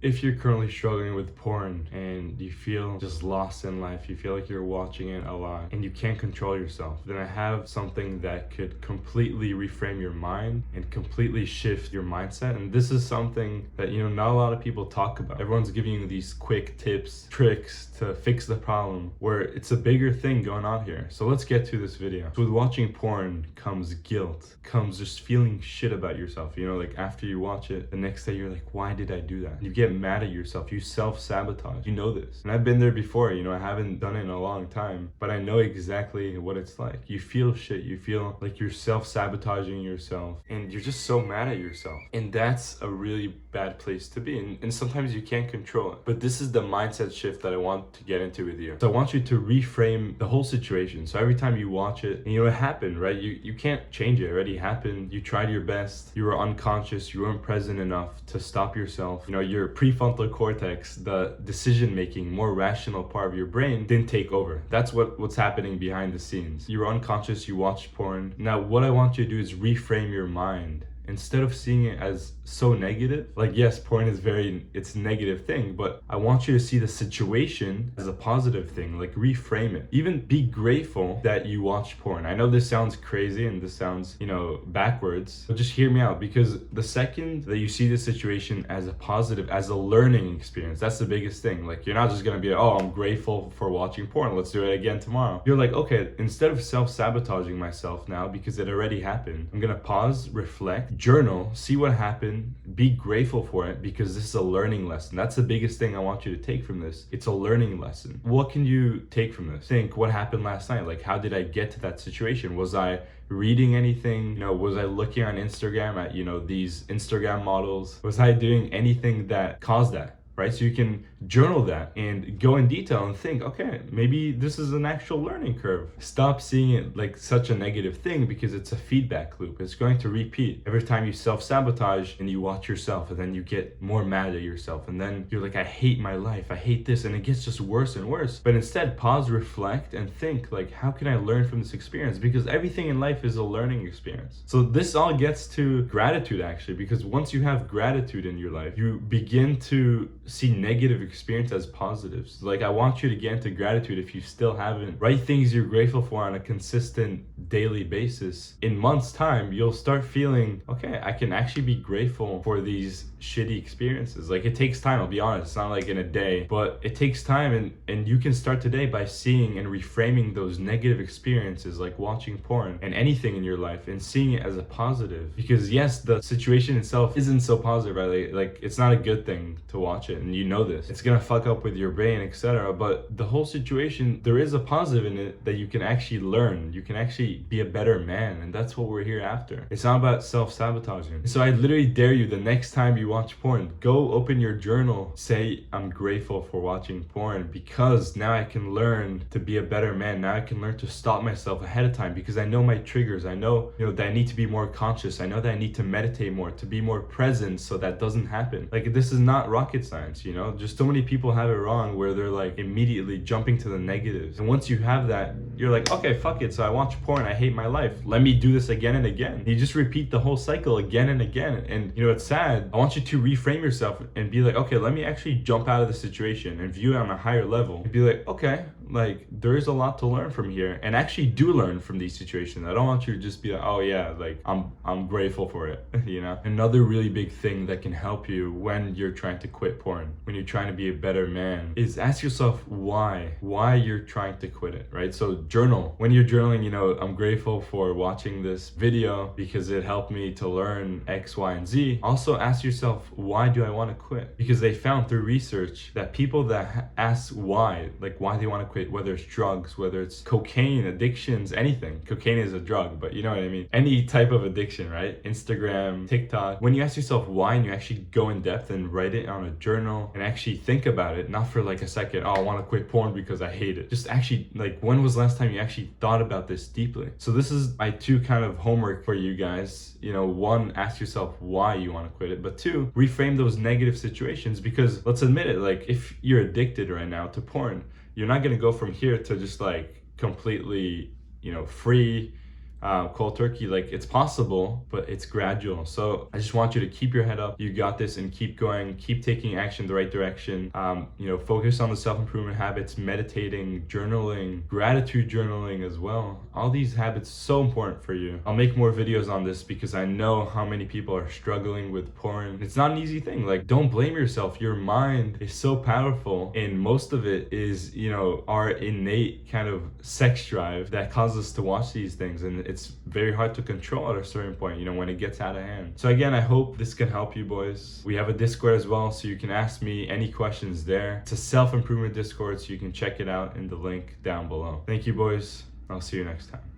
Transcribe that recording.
If you're currently struggling with porn and you feel just lost in life, you feel like you're watching it a lot and you can't control yourself, then I have something that could completely reframe your mind and completely shift your mindset. And this is something that, not a lot of people talk about. Everyone's giving you these quick tips, tricks to fix the problem, where it's a bigger thing going on here. So let's get to this video. So with watching porn comes guilt, comes just feeling shit about yourself. Like after you watch it, the next day you're like, why did I do that? You get mad at yourself, you self-sabotage. You know this. And I've been there before, I haven't done it in a long time, but I know exactly what it's like. You feel shit, you feel like you're self-sabotaging yourself, and you're just so mad at yourself. And that's a really bad place to be. And sometimes you can't control it. But this is the mindset shift that I want to get into with you. So I want you to reframe the whole situation. So every time you watch it, and it happened, right? You can't change it. It already happened. You tried your best. You were unconscious. You weren't present enough to stop yourself. Your prefrontal cortex, the decision-making, more rational part of your brain, didn't take over. That's what's happening behind the scenes. You were unconscious. You watched porn. Now, what I want you to do is reframe your mind. Instead of seeing it as so negative, like yes, porn is it's a negative thing, but I want you to see the situation as a positive thing, like reframe it. Even be grateful that you watch porn. I know this sounds crazy and this sounds, backwards, but just hear me out, because the second that you see the situation as a positive, as a learning experience, that's the biggest thing. Like you're not just gonna be like, oh, I'm grateful for watching porn, let's do it again tomorrow. You're like, okay, instead of self-sabotaging myself now because it already happened, I'm gonna pause, reflect, journal, see what happened, be grateful for it, because this is a learning lesson. That's the biggest thing I want you to take from this. It's a learning lesson. What can you take from this? Think, what happened last night? Like, how did I get to that situation? Was I reading anything? Was I looking on Instagram at, these Instagram models? Was I doing anything that caused that? Right? So you can journal that and go in detail and think, okay, maybe this is an actual learning curve. Stop seeing it like such a negative thing, because it's a feedback loop. It's going to repeat every time you self-sabotage and you watch yourself, and then you get more mad at yourself, and then you're like, I hate my life, I hate this, and it gets just worse and worse. But instead, pause, reflect, and think, like, how can I learn from this experience? Because everything in life is a learning experience. So this all gets to gratitude, actually, because once you have gratitude in your life, you begin to see negative experience as positives. Like, I want you to get into gratitude. If you still haven't, write things you're grateful for on a consistent daily basis. In months time, you'll start feeling, okay, I can actually be grateful for these shitty experiences. Like, it takes time, I'll be honest. It's not like in a day, but it takes time, and you can start today by seeing and reframing those negative experiences, like watching porn and anything in your life, and seeing it as a positive. Because yes, the situation itself isn't so positive, right? Like it's not a good thing to watch it, and this. It's gonna fuck up with your brain, etc. But the whole situation, there is a positive in it that you can actually learn. You can actually be a better man, and that's what we're here after. It's not about self-sabotaging. So I literally dare you, the next time you watch porn, go open your journal, say, I'm grateful for watching porn because now I can learn to be a better man. Now I can learn to stop myself ahead of time, because I know my triggers. I know, that I need to be more conscious. I know that I need to meditate more, to be more present, so that doesn't happen. Like, this is not rocket science, just so many people have it wrong, where they're like immediately jumping to the negatives. And once you have that, you're like, okay, fuck it. So I watch porn, I hate my life, let me do this again and again. You just repeat the whole cycle again and again. And it's sad. I want you to reframe yourself and be like, okay, let me actually jump out of the situation and view it on a higher level, and be like, okay, like there is a lot to learn from here, and actually do learn from these situations. I don't want you to just be like, oh yeah, like I'm grateful for it. Another really big thing that can help you when you're trying to quit porn, when you're trying to be a better man, is ask yourself why you're trying to quit it, right? So journal. When you're journaling, I'm grateful for watching this video because it helped me to learn X, Y, and Z. Also ask yourself, why do I want to quit? Because they found through research that people that ask why, like why they want to quit, whether it's drugs, whether it's cocaine, addictions, anything. Cocaine is a drug, but you know what I mean? Any type of addiction, right? Instagram, TikTok. When you ask yourself why, and you actually go in depth and write it on a journal and actually think about it, not for like a second, oh, I want to quit porn because I hate it. Just actually, like, when was the last time you actually thought about this deeply? So this is my two kind of homework for you guys. One, ask yourself why you want to quit it, but two, reframe those negative situations, because let's admit it, like if you're addicted right now to porn, you're not going to go from here to just like completely, free, cold turkey. Like, it's possible, but it's gradual. So I just want you to keep your head up. You got this, and keep going, keep taking action the right direction. Focus on the self-improvement habits, meditating, journaling, gratitude journaling as well. All these habits so important for you. I'll make more videos on this because I know how many people are struggling with porn. It's not an easy thing. Like, don't blame yourself. Your mind is so powerful, and most of it is, our innate kind of sex drive that causes us to watch these things, and it's very hard to control at a certain point, when it gets out of hand. So again, I hope this can help you boys. We have a Discord as well, so you can ask me any questions there. It's a self-improvement Discord, so you can check it out in the link down below. Thank you, boys. I'll see you next time.